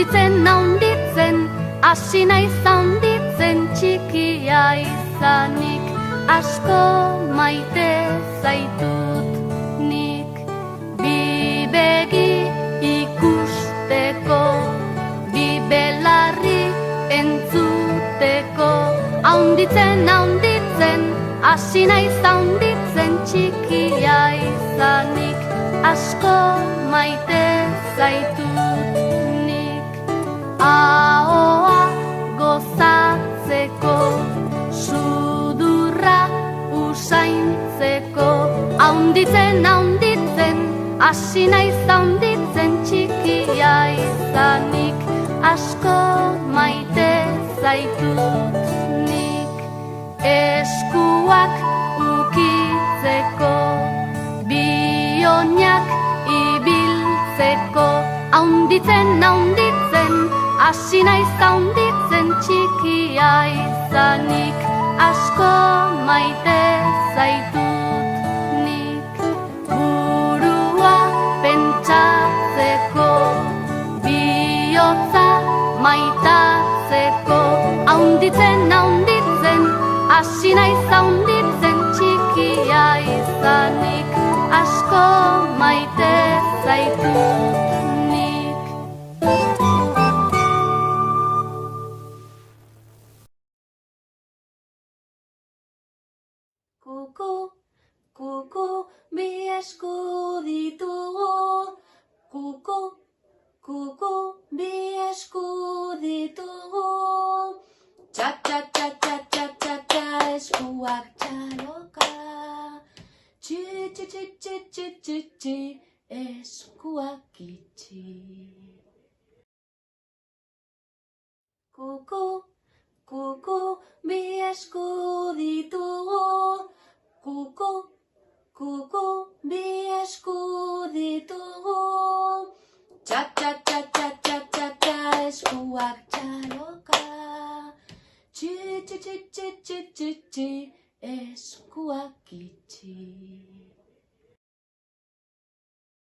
Haunditzen, hasi naiz haunditzen, txikia izanik, asko maite zaitut nik. Bi begi ikusteko, bi belarri entzuteko. Haunditzen, hasi naiz haunditzen, txikia izanik, asko maite zaitut nik. Ahoa gozatzeko, sudurra usaintzeko. Haunditzen, hasi naiz haunditzen, txikia izanik, asko maite zaitut nik. Eskuak ukitzeko, bioinak ibiltzeko. Haunditzen, hasi naiz haunditzen, txikia izanik, asko maite zaitut nik. Burua pentsatzeko, bihotza maitatzeko. Haunditzen, hasi naiz haunditzen, txikia izanik, asko maite zaitut nik. Kuku, kuku, bi esku ditugu. Kuku, kuku, bi esku ditugu. Txa, txa, txa, txa, txa, txa, txa, eskuak txaloka. Txi, txi, txi, txi, txi, txi, txi, eskuak itxi. Kuku, kuku, bi esku ditugu. Kuku, kuku, bi esku ditugu. Txa, txa, txa, txa, txa, txa, txa, eskuak txaloka. Txi, txi, txi, txi, txi, txi, txi,